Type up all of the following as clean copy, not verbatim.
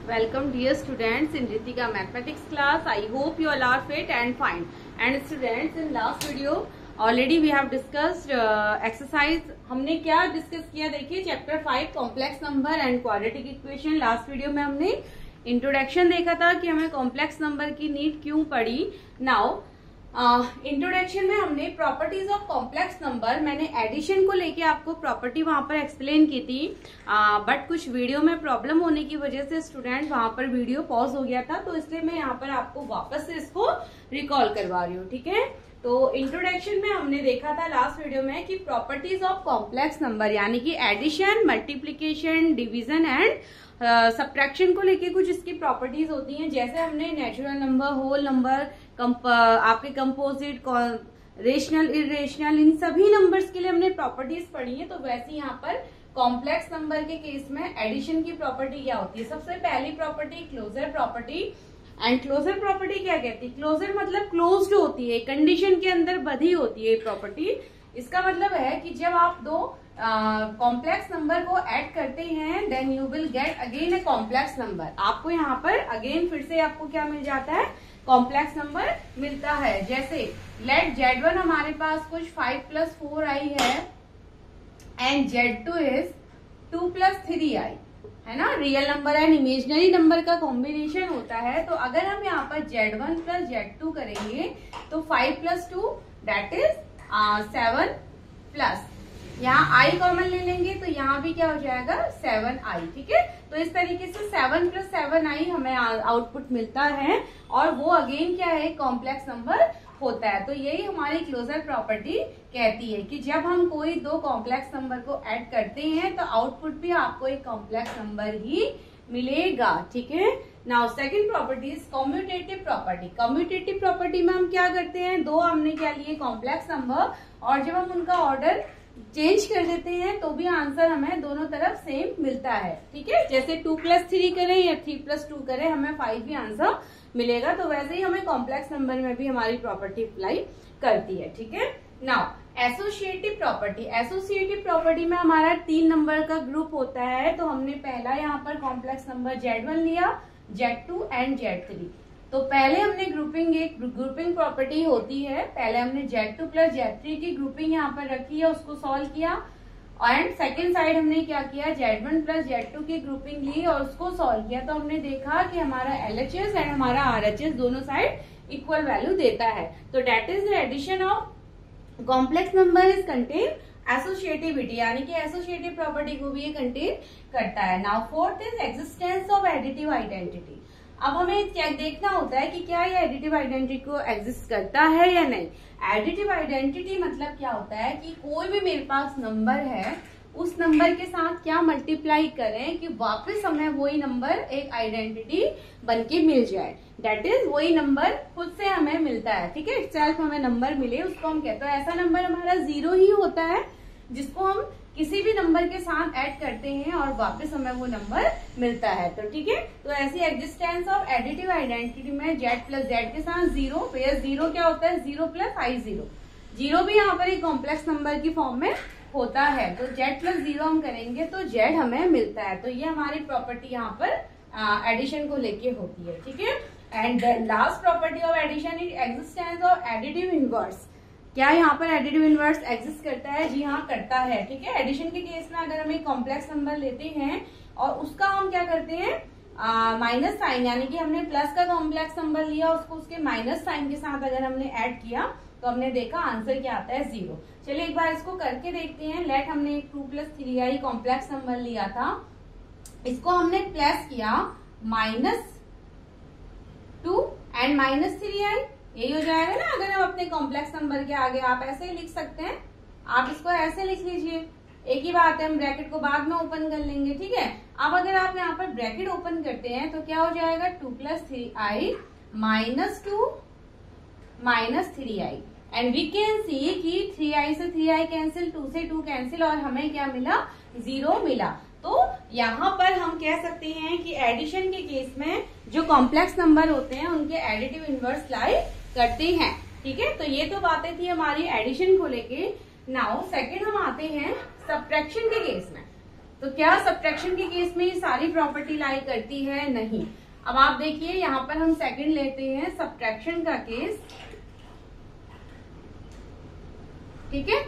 Welcome dear students in Ritika mathematics class. I hope you all are fit and fine. And students, in last video already we have discussed exercise. हमने क्या discuss किया देखिए, chapter 5 complex number and quadratic equation. Last video में हमने introduction देखा था कि हमें कॉम्प्लेक्स नंबर की नीड क्यों पड़ी. नाउ इंट्रोडक्शन में हमने प्रॉपर्टीज ऑफ कॉम्प्लेक्स नंबर, मैंने एडिशन को लेके आपको प्रॉपर्टी वहां पर एक्सप्लेन की थी, बट कुछ वीडियो में प्रॉब्लम होने की वजह से स्टूडेंट वहां पर वीडियो पॉज हो गया था, तो इसलिए मैं यहाँ पर आपको वापस से इसको रिकॉल करवा रही हूँ. ठीक है, तो इंट्रोडक्शन में हमने देखा था लास्ट वीडियो में कि प्रॉपर्टीज ऑफ कॉम्प्लेक्स नंबर यानी कि addition, multiplication, division and subtraction को लेके कुछ इसकी प्रॉपर्टीज होती हैं. जैसे हमने नेचुरल नंबर, होल नंबर, आपके कंपोजिट, रेशनल, इरेशनल, इन सभी नंबर्स के लिए हमने प्रॉपर्टीज पढ़ी है. तो वैसे यहाँ पर कॉम्प्लेक्स नंबर के केस में एडिशन की प्रॉपर्टी क्या होती है. सबसे पहली property closure property. And closure property क्या कहती है? क्लोजर मतलब क्लोज्ड होती है, कंडीशन के अंदर बंधी होती है प्रॉपर्टी. इसका मतलब है कि जब आप दो कॉम्प्लेक्स नंबर को ऐड करते हैं then you will get again a complex number. आपको यहाँ पर अगेन फिर से आपको क्या मिल जाता है? कॉम्प्लेक्स नंबर मिलता है. जैसे लेट Z1 हमारे पास कुछ 5 + 4i है एंड Z2 इज 2 + 3i है ना. Real number and imaginary number का कॉम्बिनेशन होता है. तो अगर हम यहाँ पर Z1 + Z2 करेंगे तो 5 + 2 दैट इज 7 प्लस यहाँ i कॉमन ले लेंगे तो यहाँ भी क्या हो जाएगा? 7i. ठीक है, तो इस तरीके से 7 + 7i हमें आउटपुट मिलता है और वो अगेन क्या है? कॉम्प्लेक्स नंबर होता है. तो यही हमारी क्लोजर प्रॉपर्टी कहती है कि जब हम कोई दो कॉम्प्लेक्स नंबर को ऐड करते हैं तो आउटपुट भी आपको एक कॉम्प्लेक्स नंबर ही मिलेगा. ठीक है, now second property is commutative property. Commutative property में हम क्या करते हैं? दो हमने क्या लिए? कॉम्प्लेक्स नंबर, और जब हम उनका ऑर्डर चेंज कर देते हैं तो भी आंसर हमें दोनों तरफ सेम मिलता है. ठीक है, जैसे 2 + 3 करें या 3 + 2 करें हमें 5 ही आंसर मिलेगा. तो वैसे ही हमें कॉम्प्लेक्स नंबर में भी हमारी प्रॉपर्टी अप्लाई करती है. ठीक है, now associative property. Associative property में हमारा 3 नंबर का ग्रुप होता है. तो हमने पहला यहाँ पर कॉम्प्लेक्स नंबर Z1 लिया, Z2 एंड Z3. तो पहले हमने ग्रुपिंग, एक ग्रुपिंग प्रॉपर्टी होती है, पहले हमने Z2 + Z3 की ग्रुपिंग यहाँ पर रखी है, उसको सॉल्व किया. एंड सेकेंड साइड हमने क्या किया? Z1 + Z2 की ग्रुपिंग ली और उसको सॉल्व किया. तो हमने देखा कि हमारा LHS एंड हमारा RHS दोनों साइड इक्वल वैल्यू देता है. तो that is the addition of complex number is contain associativity, यानी कि एसोसिएटिव प्रॉपर्टी को भी ये कंटेन करता है. Now fourth is existence of additive identity. अब हमें क्या देखना होता है कि क्या ये एडिटिव आइडेंटिटी को एग्जिस्ट करता है या नहीं. एडिटिव आइडेंटिटी मतलब क्या होता है कि कोई भी मेरे पास नंबर है, उस नंबर के साथ क्या मल्टीप्लाई करें कि वापस हमें वही नंबर एक आइडेंटिटी बनके मिल जाए. दैट इज वही नंबर खुद से हमें मिलता है. ठीक है, सेल्फ हमें नंबर मिले उसको हम कहते हैं. ऐसा नंबर हमारा 0 ही होता है जिसको हम किसी भी नंबर के साथ ऐड करते हैं और वापस हमें वो नंबर मिलता है. तो ठीक है, तो ऐसी एग्जिस्टेंस ऑफ एडिटिव आइडेंटिटी में Z + Z के साथ 0, फिर 0 क्या होता है? 0 + i0. 0 भी यहाँ पर एक कॉम्प्लेक्स नंबर की फॉर्म में होता है. तो Z + 0 हम करेंगे तो Z हमें मिलता है. तो ये हमारी प्रॉपर्टी यहाँ पर एडिशन को लेके होती है. ठीक है, and last property of addition is existence of additive inverse. क्या यहाँ पर एडिटिव इनवर्स एग्जिस्ट करता है? जी हाँ, करता है. ठीक है, एडिशन के केस में अगर हम एक कॉम्प्लेक्स नंबर लेते हैं और उसका हम क्या करते हैं? माइनस साइन, यानी कि हमने प्लस का कॉम्प्लेक्स नंबर लिया, उसको उसके माइनस साइन के साथ अगर हमने ऐड किया तो हमने देखा आंसर क्या आता है? 0. चलिए एक बार इसको करके देखते हैं. लेट हमने एक 2 + 3i कॉम्प्लेक्स नंबर लिया था, इसको हमने प्लस किया -2 एंड -3i. यही हो जाएगा ना. अगर हम अपने कॉम्प्लेक्स नंबर के आगे आप ऐसे ही लिख सकते हैं, आप इसको ऐसे लिख लीजिए. एक ही बात है, हम ब्रैकेट को बाद में ओपन कर लेंगे. ठीक है, अब अगर आप यहाँ पर ब्रैकेट ओपन करते हैं तो क्या हो जाएगा? 2 + 3i -2 -3i. And we can see कि 3i से 3i कैंसिल, 2 से 2 कैंसिल और हमें क्या मिला? 0 मिला. तो यहाँ पर हम कह सकते हैं कि एडिशन के केस में जो कॉम्प्लेक्स नंबर होते हैं उनके एडिटिव इनवर्स लाई करते हैं. ठीक है, तो ये तो बातें थी हमारी एडिशन को लेके. नाउ सेकंड हम आते हैं सब्ट्रैक्शन के केस में. तो क्या सब्ट्रैक्शन के केस में ये सारी प्रॉपर्टी लाई करती है? नहीं। अब आप देखिए यहाँ पर हम सेकंड लेते हैं सब्ट्रैक्शन का केस, ठीक है।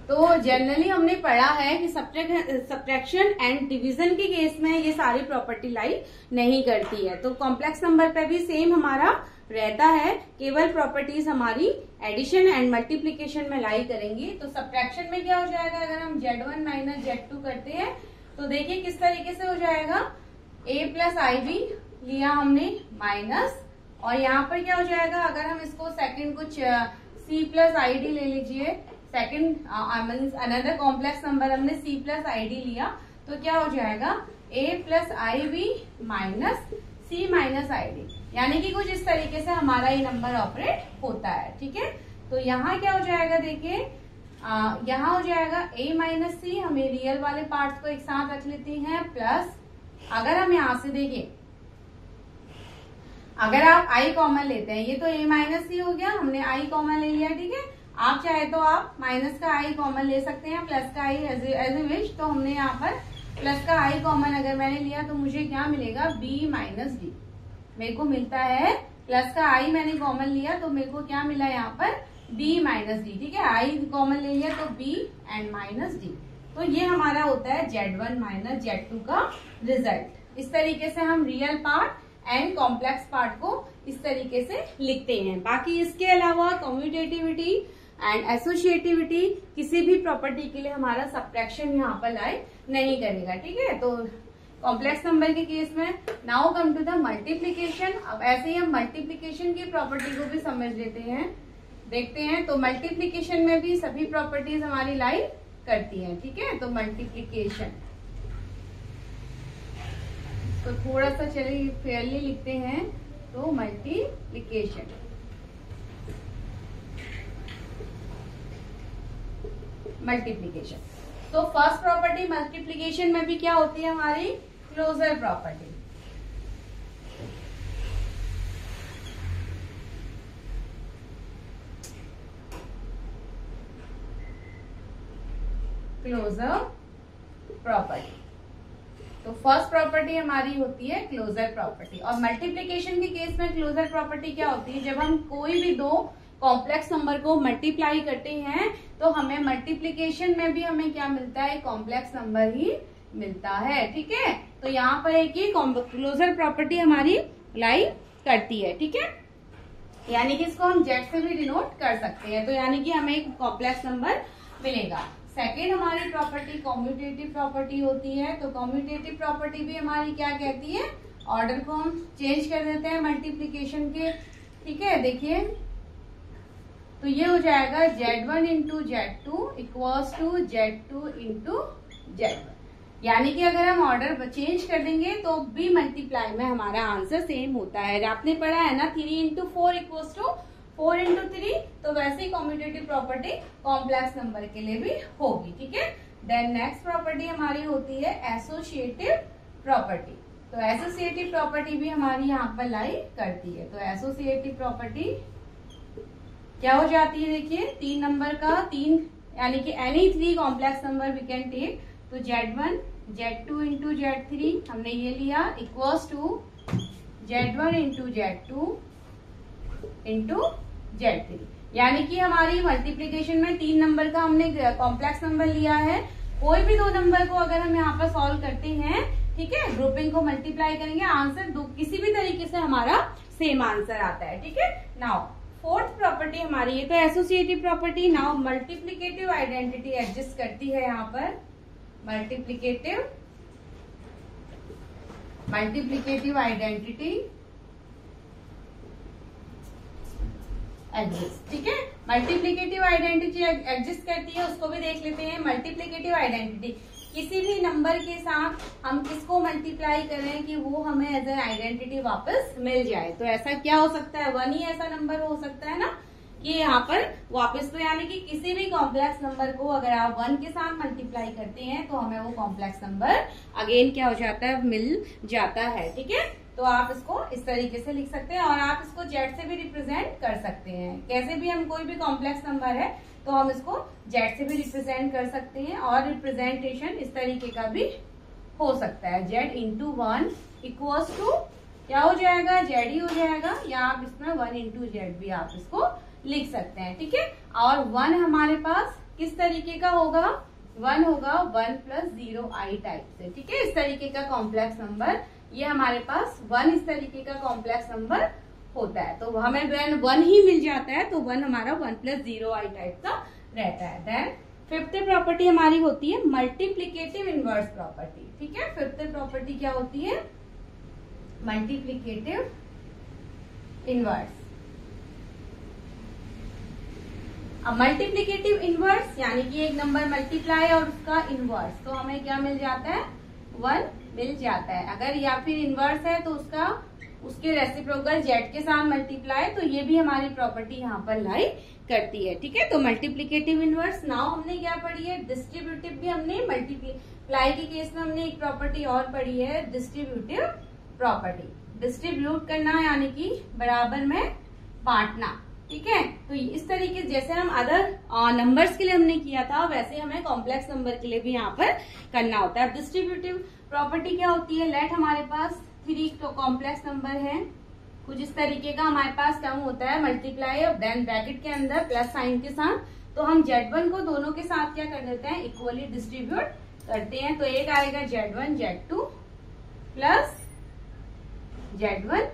तो जनरली हमने पढ़ा है कि सब्ट्रैक्शन एंड डिवीजन के केस में ये सारी प्रॉपर्टी लाई नहीं करती है। तो कॉम्प्लेक्स नंबर पे भी सेम हमारा रहता है, केवल प्रॉपर्टीज हमारी एडिशन एंड मल्टीप्लीकेशन में लाई करेंगी। तो सब्ट्रैक्शन में क्या हो जाएगा, अगर हम Z1 माइनस Z2 करते हैं तो देखिए किस तरीके से हो जाएगा, a प्लस IB लिया हमने माइनस, और यहाँ पर क्या हो जाएगा, अगर हम इसको सेकंड कुछ C प्लस ID ले लीजिए, सेकंड अनदर कॉम्प्लेक्स नंबर हमने C प्लस ID लिया, तो क्या हो जाएगा a plus IB minus C minus ID, यानी कि कुछ इस तरीके से हमारा ये नंबर ऑपरेट होता है, ठीक है। तो यहाँ क्या हो जाएगा, देखिए यहाँ हो जाएगा a माइनस C, हमें रियल वाले पार्ट्स को एक साथ रख लेते हैं, प्लस अगर हम यहाँ से देखें, अगर आप i कॉमन लेते हैं, ये तो a माइनस C हो गया, हमने i कॉमन ले लिया, ठीक है। आप चाहे तो आप माइनस का i कॉमन ले सकते हैं, प्लस का i एज ए विश। तो हमने यहाँ पर प्लस का i कॉमन अगर मैंने लिया तो मुझे क्या मिलेगा, b माइनस d मेरे को मिलता है। प्लस का i मैंने कॉमन लिया तो मेरे को क्या मिला यहाँ पर, b माइनस d, ठीक है। i कॉमन ले लिया तो b एंड माइनस d। तो ये हमारा होता है Z1 माइनस Z2 का रिजल्ट। इस तरीके से हम real part and complex part को इस तरीके से लिखते हैं। बाकी इसके अलावा कम्यूटेटिविटी एंड एसोसिएटिविटी किसी भी प्रॉपर्टी के लिए हमारा सब्ट्रैक्शन यहाँ पर लाई नहीं करेगा, ठीक है। तो कॉम्प्लेक्स नंबर के केस में now come to the multiplication. अब ऐसे ही हम मल्टीप्लीकेशन की प्रॉपर्टी को भी समझ लेते हैं, देखते हैं। तो मल्टीप्लीकेशन में भी सभी प्रॉपर्टीज हमारी लाई करती हैं, ठीक है। तो मल्टीप्लीकेशन तो थोड़ा सा चलिए फेयरली लिखते हैं, तो मल्टीप्लीकेशन तो फर्स्ट प्रॉपर्टी मल्टीप्लीकेशन में भी क्या होती है हमारी, क्लोजर प्रॉपर्टी। क्लोजर प्रॉपर्टी, तो फर्स्ट प्रॉपर्टी हमारी होती है क्लोजर प्रॉपर्टी। और मल्टीप्लीकेशन के केस में क्लोजर प्रॉपर्टी क्या होती है, जब हम कोई भी दो कॉम्प्लेक्स नंबर को मल्टीप्लाई करते हैं तो हमें मल्टीप्लीकेशन में भी हमें क्या मिलता है, कॉम्प्लेक्स नंबर ही मिलता है, ठीक है। तो यहाँ पर एक ही क्लोजर प्रॉपर्टी हमारी लाई करती है, ठीक है। यानी कि इसको हम जेड से भी डिनोट कर सकते हैं, तो यानी कि हमें एक कॉम्प्लेक्स नंबर मिलेगा। सेकेंड हमारी प्रॉपर्टी कॉम्यूटेटिव प्रॉपर्टी होती है। तो कॉम्यूटेटिव प्रॉपर्टी भी हमारी क्या कहती है, ऑर्डर को हम चेंज कर देते हैं मल्टीप्लीकेशन के, ठीक है। देखिए तो ये हो जाएगा Z1 into Z2 equals to Z2 into Z1, यानी कि अगर हम ऑर्डर चेंज कर देंगे तो भी मल्टीप्लाई में हमारा आंसर सेम होता है। आपने पढ़ा है ना 3 इंटू 4 इक्वल्स टू 4 इंटू 3, तो वैसे ही कॉम्यूटेटिव प्रॉपर्टी कॉम्प्लेक्स नंबर के लिए भी होगी, ठीक है। देन नेक्स्ट प्रॉपर्टी हमारी होती है एसोसिएटिव प्रॉपर्टी। तो एसोसिएटिव प्रॉपर्टी भी हमारी यहाँ पर लाई करती है। तो एसोसिएटिव प्रॉपर्टी क्या हो जाती है, देखिए 3 नंबर का 3, यानी कि any 3 complex number we can take. तो Z1 Z2 इंटू Z3 हमने ये लिया equals to Z1 into Z2 into Z3, यानी कि हमारी मल्टीप्लीकेशन में 3 नंबर का हमने कॉम्प्लेक्स नंबर लिया है। कोई भी 2 नंबर को अगर हम यहाँ पर सॉल्व करते हैं, ठीक है, ग्रुपिंग को मल्टीप्लाई करेंगे, आंसर किसी भी तरीके से हमारा सेम आंसर आता है, ठीक है। नाउ फोर्थ प्रॉपर्टी हमारी, ये तो associative property. Now multiplicative identity exist करती है यहाँ पर, मल्टीप्लीकेटिव आइडेंटिटी एग्जिस्ट, ठीक है। मल्टीप्लीकेटिव आइडेंटिटी एग्जिस्ट करती है, उसको भी देख लेते हैं। मल्टीप्लीकेटिव आइडेंटिटी, किसी भी नंबर के साथ हम किसको मल्टीप्लाई करें कि वो हमें एज ए आइडेंटिटी वापस मिल जाए। तो ऐसा क्या हो सकता है, 1 ही ऐसा नंबर हो सकता है ना कि यहाँ पर वापस, तो यानी कि किसी भी कॉम्प्लेक्स नंबर को अगर आप 1 के साथ मल्टीप्लाई करते हैं तो हमें वो कॉम्प्लेक्स नंबर अगेन क्या हो जाता है, मिल जाता है, ठीक है। तो आप इसको इस तरीके से लिख सकते हैं और आप इसको जेड से भी रिप्रेजेंट कर सकते हैं। कैसे भी हम कोई भी कॉम्प्लेक्स नंबर है तो हम इसको जेड से भी रिप्रेजेंट कर सकते हैं और रिप्रेजेंटेशन इस तरीके का भी हो सकता है। जेड इंटू 1 इक्वल्स टू क्या हो जाएगा, जेड ही हो जाएगा, या आप इसमें 1 इंटू जेड भी आप इसको लिख सकते हैं। ठीक है, और 1 हमारे पास किस तरीके का होगा, 1 होगा 1 प्लस 0i टाइप से। ठीक है, इस तरीके का कॉम्प्लेक्स नंबर, ये हमारे पास 1 इस तरीके का कॉम्प्लेक्स नंबर होता है। तो हमें 1 ही मिल जाता है, तो 1 हमारा 1 प्लस 0i टाइप का रहता है। देन फिफ्थ प्रॉपर्टी हमारी होती है मल्टीप्लीकेटिव इनवर्स प्रॉपर्टी। ठीक है, फिफ्थ प्रॉपर्टी क्या होती है, मल्टीप्लीकेटिव इनवर्स। अब मल्टीप्लीकेटिव इनवर्स यानी कि एक नंबर मल्टीप्लाई और उसका इनवर्स, तो हमें क्या मिल जाता है, 1 मिल जाता है। अगर या फिर इनवर्स है तो उसके रेसिप्रोकल जेड के साथ मल्टीप्लाई, तो ये भी हमारी प्रॉपर्टी यहाँ पर लाई करती है। ठीक है, तो मल्टीप्लीकेटिव इनवर्स। नाउ हमने क्या पढ़ी है, डिस्ट्रीब्यूटिव भी हमने, मल्टीप्लाई के केस में हमने एक प्रॉपर्टी और पढ़ी है, डिस्ट्रीब्यूटिव प्रॉपर्टी। डिस्ट्रीब्यूट करना यानी कि बराबर में बांटना। ठीक है, तो इस तरीके जैसे हम अदर नंबर्स के लिए हमने किया था, वैसे हमें कॉम्प्लेक्स नंबर के लिए भी यहाँ पर करना होता है। डिस्ट्रीब्यूटिव प्रॉपर्टी क्या होती है, लेट हमारे पास 3 तो कॉम्प्लेक्स नंबर है, कुछ इस तरीके का हमारे पास टर्म होता है मल्टीप्लाई और देन ब्रैकेट के अंदर प्लस साइन के साथ, तो हम Z1 को दोनों के साथ क्या कर देते हैं, इक्वली डिस्ट्रीब्यूट करते हैं। तो एक आएगा Z1 Z2 plus Z1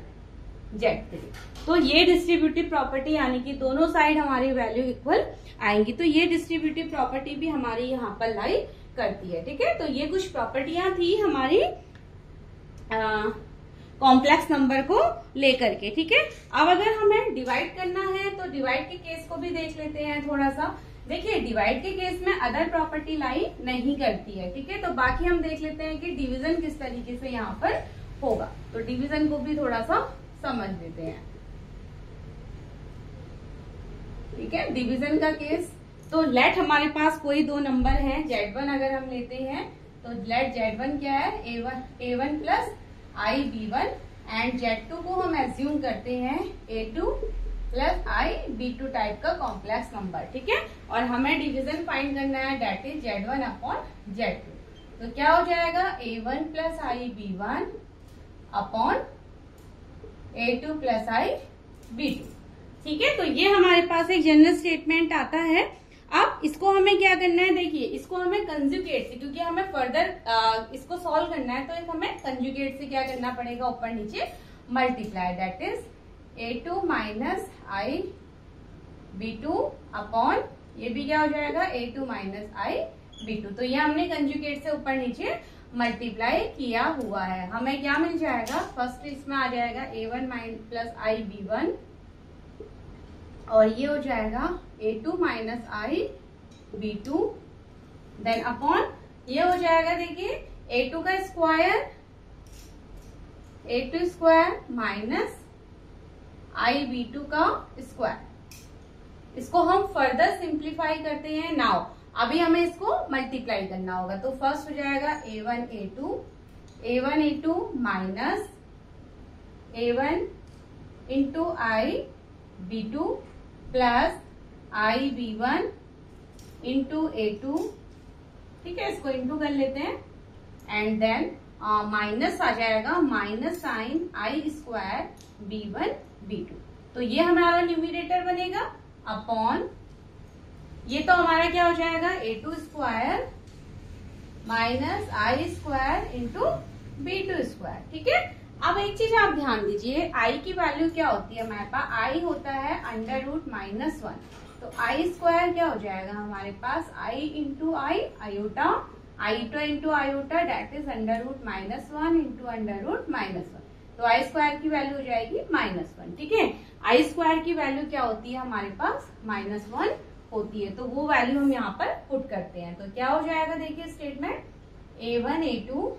Z3, तो ये डिस्ट्रीब्यूटिव प्रॉपर्टी यानी कि दोनों साइड हमारी वैल्यू इक्वल आएंगी, तो ये डिस्ट्रीब्यूटिव प्रॉपर्टी भी हमारी यहाँ पर लाई करती है। ठीक है, तो ये कुछ प्रॉपर्टियां थी हमारी कॉम्प्लेक्स नंबर को लेकर के। ठीक है, अब अगर हमें डिवाइड करना है तो डिवाइड के केस को भी देख लेते हैं थोड़ा सा। देखिए, डिवाइड के केस में अदर प्रॉपर्टी लाई नहीं करती है। ठीक है, तो बाकी हम देख लेते हैं कि डिवीजन किस तरीके से यहाँ पर होगा, तो डिवीजन को भी थोड़ा सा समझ लेते हैं। ठीक है, डिवीजन का केस, तो लेट हमारे पास कोई दो नंबर है, Z1 अगर हम लेते हैं तो लेट Z1 क्या है, A1 plus I B1 and Z2 को हम एज्यूम करते हैं A2 plus I B2 type का कॉम्प्लेक्स नंबर। ठीक है, और हमें डिवीजन फाइंड करना है, date is Z1 upon Z2। तो क्या हो जाएगा, A1 plus I B1 upon A2 plus I B2। ठीक है, तो ये हमारे पास एक जनरल स्टेटमेंट आता है। अब इसको हमें क्या करना है, देखिए इसको हमें कंजुगेट से, क्योंकि हमें फर्दर इसको सॉल्व करना है, तो एक हमें कंजुगेट से क्या करना पड़ेगा, ऊपर नीचे multiply, that is A2 minus I B2 upon ये भी क्या हो जाएगा, A2 माइनस I B2। तो ये हमने कंजुगेट से ऊपर नीचे मल्टीप्लाई किया हुआ है। हमें क्या मिल जाएगा, फर्स्ट इसमें आ जाएगा A1 प्लस I B1 और ये हो जाएगा A2 minus I B2, then upon ये हो जाएगा, देखिए A2 का square, A2 square minus I B2 का स्क्वायर। इसको हम फर्दर सिंप्लीफाई करते हैं। नाउ अभी हमें इसको मल्टीप्लाई करना होगा, तो फर्स्ट हो जाएगा A1 A2 minus A1 into I B2 plus I B1 into A2। ठीक है, इसको इंटू कर लेते हैं एंड देन माइनस आ जाएगा, minus sign I square B1 B2। तो ये हमारा न्यूमिनेटर बनेगा अपॉन ये तो हमारा क्या हो जाएगा, A2 square minus I square into B2 square. ठीक है, अब एक चीज आप ध्यान दीजिए, I की वैल्यू क्या होती है हमारे पास, I होता है अंडर रूट माइनस 1, तो I स्क्वायर क्या हो जाएगा हमारे पास, I into I iota, iota into iota that is under root minus 1 into under root minus 1, तो I स्क्वायर की वैल्यू हो जाएगी -1। ठीक है, I स्क्वायर की वैल्यू क्या होती है हमारे पास, -1 होती है, तो वो वैल्यू हम यहाँ पर पुट करते हैं। तो क्या हो जाएगा, देखिए स्टेटमेंट A1 A2,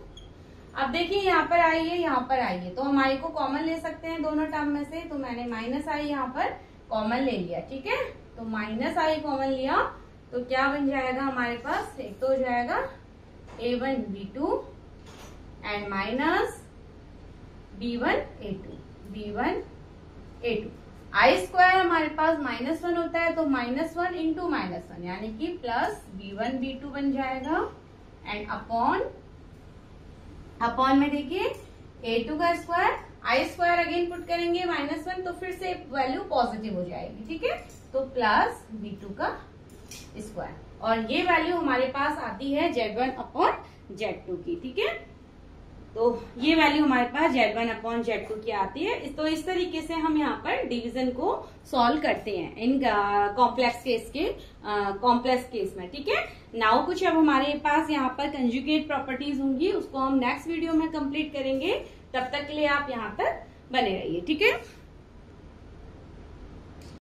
अब देखिए यहाँ पर आई है, यहाँ पर आई है, तो हम I को कॉमन ले सकते हैं दोनों टर्म में से, तो मैंने माइनस I यहाँ पर कॉमन ले लिया। ठीक है, तो माइनस I कॉमन लिया तो क्या बन जाएगा हमारे पास, एक तो हो जाएगा A1 B2 and minus B1 I square हमारे पास -1 होता है, तो -1 इंटू -1 यानी कि प्लस B1 B2 बन जाएगा। एंड अपॉन में देखिए A2 का स्क्वायर, आई स्क्वायर अगेन पुट करेंगे -1 तो फिर से वैल्यू पॉजिटिव हो जाएगी, ठीक है, तो प्लस B2 का स्क्वायर। और ये वैल्यू हमारे पास आती है Z1 अपॉन Z2 की, ठीक है। तो ये वैल्यू हमारे पास Z1 अपॉन Z2 की आती है। तो इस तरीके से हम यहाँ पर डिवीजन को सॉल्व करते हैं इन कॉम्प्लेक्स केस में, ठीक है। नाउ कुछ अब हमारे पास यहाँ पर कंजुगेट प्रॉपर्टीज होंगी, उसको हम नेक्स्ट वीडियो में कंप्लीट करेंगे। तब तक के लिए आप यहाँ पर बने रहिए, ठीक है।